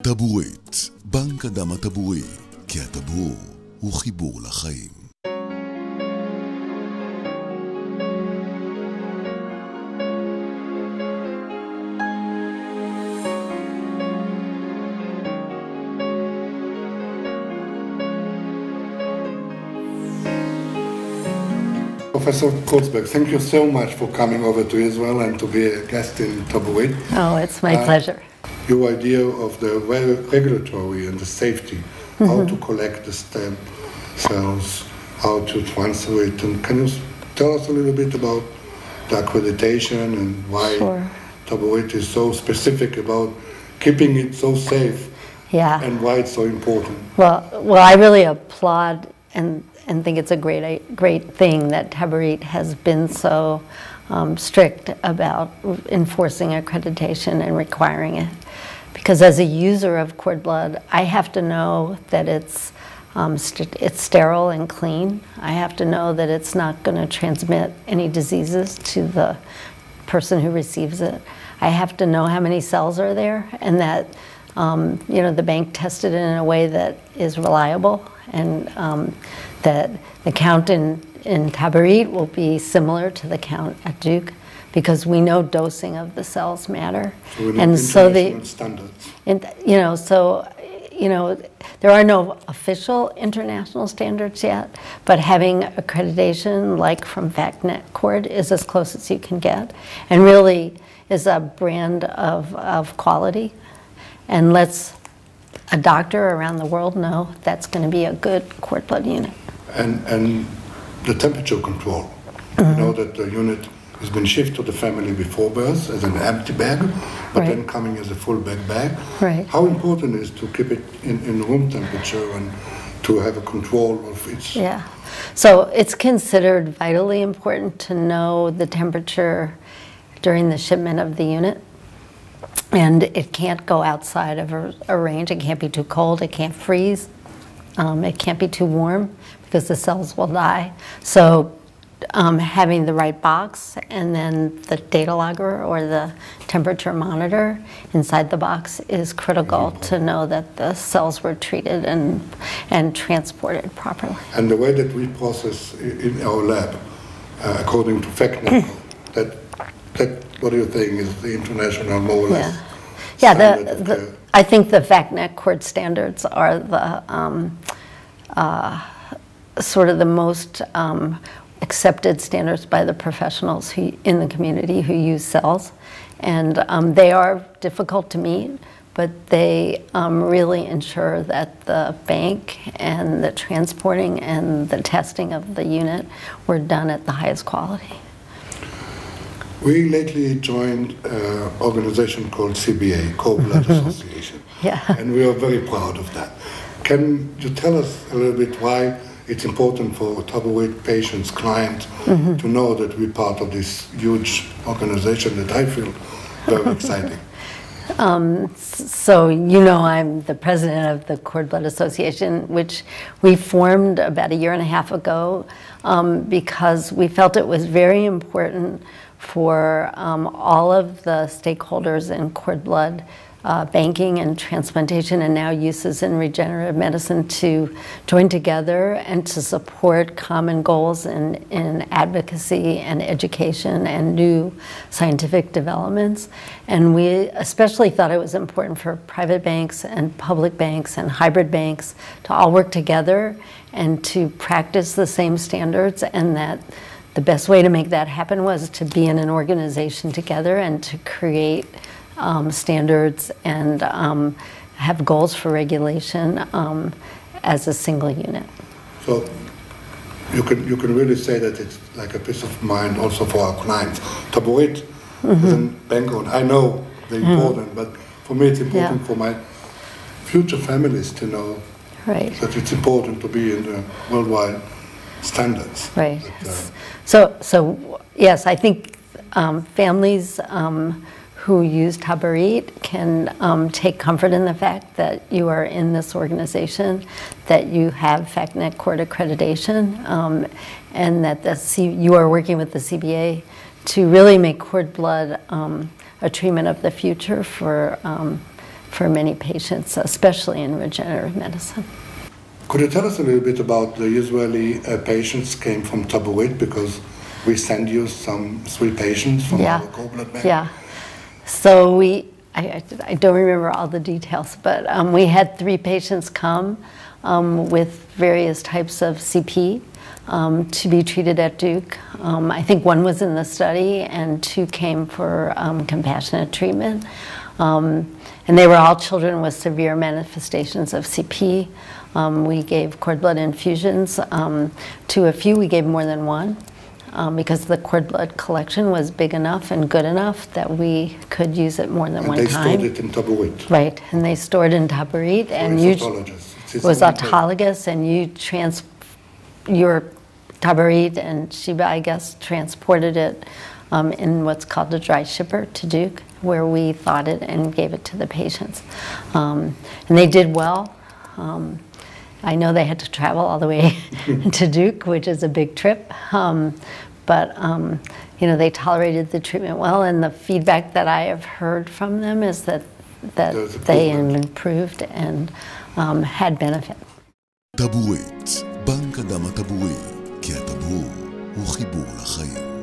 טבורית, בנק הדם הטבורי, כי הטבור הוא חיבור לחיים. Professor Kurzberg, thank you so much for coming over to Israel and to be a guest in Taburit. Oh, it's my pleasure. Your idea of the regulatory and the safety, how to collect the stem cells, how to transfer it, and can you tell us a little bit about the accreditation and why Taburit is so specific about keeping it so safe, and why it's so important? Well, I really applaud and think it's a great thing that Taburit has been so strict about enforcing accreditation and requiring it. Because as a user of cord blood, I have to know that it's sterile and clean. I have to know that it's not going to transmit any diseases to the person who receives it. I have to know how many cells are there and that the bank tested it in a way that is reliable, and that the count in Taburit will be similar to the count at Duke, because we know dosing of the cells matter. So standards. There are no official international standards yet, but having accreditation like from VacNet Cord is as close as you can get, and really is a brand of quality, and lets a doctor around the world know that's going to be a good cord blood unit. And the temperature control. You know that the unit has been shipped to the family before birth as an empty bag, but then coming as a full bag. Right. How important is to keep it in room temperature and to have a control of its... Yeah. So it's considered vitally important to know the temperature during the shipment of the unit. And it can't go outside of a range. It can't be too cold. It can't freeze. It can't be too warm because the cells will die. So having the right box and then the data logger or the temperature monitor inside the box is critical to know that the cells were treated and transported properly. And the way that we process in our lab, according to VacNet, that what do you think is the international more or less? I think the VacNet Cord standards are the sort of the most accepted standards by the professionals in the community who use cells, and they are difficult to meet, but they really ensure that the bank and the transporting and the testing of the unit were done at the highest quality. We lately joined an organization called CBA, Cord Blood Association, and we are very proud of that. Can you tell us a little bit why it's important for Taburit patients, clients, to know that we're part of this huge organization that I feel very exciting? So I'm the president of the Cord Blood Association, which we formed about a year and a half ago because we felt it was very important for all of the stakeholders in cord blood banking and transplantation and now uses in regenerative medicine to join together and to support common goals in advocacy and education and new scientific developments. And we especially thought it was important for private banks and public banks and hybrid banks to all work together and to practice the same standards, and that the best way to make that happen was to be in an organization together and to create standards and have goals for regulation as a single unit. So you can really say that it's like a peace of mind also for our clients. Taburit is a bank owned. I know they're important, but for me it's important for my future families to know that it's important to be in the worldwide standards. Right. So yes, I think families who use Taburit can take comfort in the fact that you are in this organization, that you have VacNet Cord accreditation, and that you are working with the CBA to really make cord blood a treatment of the future for many patients, especially in regenerative medicine. Could you tell us a little bit about the usually patients came from Taburit, because we send you 3 patients from our cord blood bank? Yeah. So I don't remember all the details, but we had 3 patients come with various types of CP to be treated at Duke. I think 1 was in the study and 2 came for compassionate treatment. And they were all children with severe manifestations of CP. We gave cord blood infusions. To a few, we gave more than 1. Because the cord blood collection was big enough and good enough that we could use it more than 1 time. They stored it in Taburit. Right, and they stored in Taburit, and it was autologous, and your Taburit and Sheba, I guess, transported it in what's called a dry shipper to Duke, where we thawed it and gave it to the patients. And they did well. I know they had to travel all the way to Duke, which is a big trip, but you know, they tolerated the treatment well, and the feedback that I have heard from them is that they improved and had benefit. טבורית, בנק הדם הטבורי, כי הטבור הוא חיבור לחיים.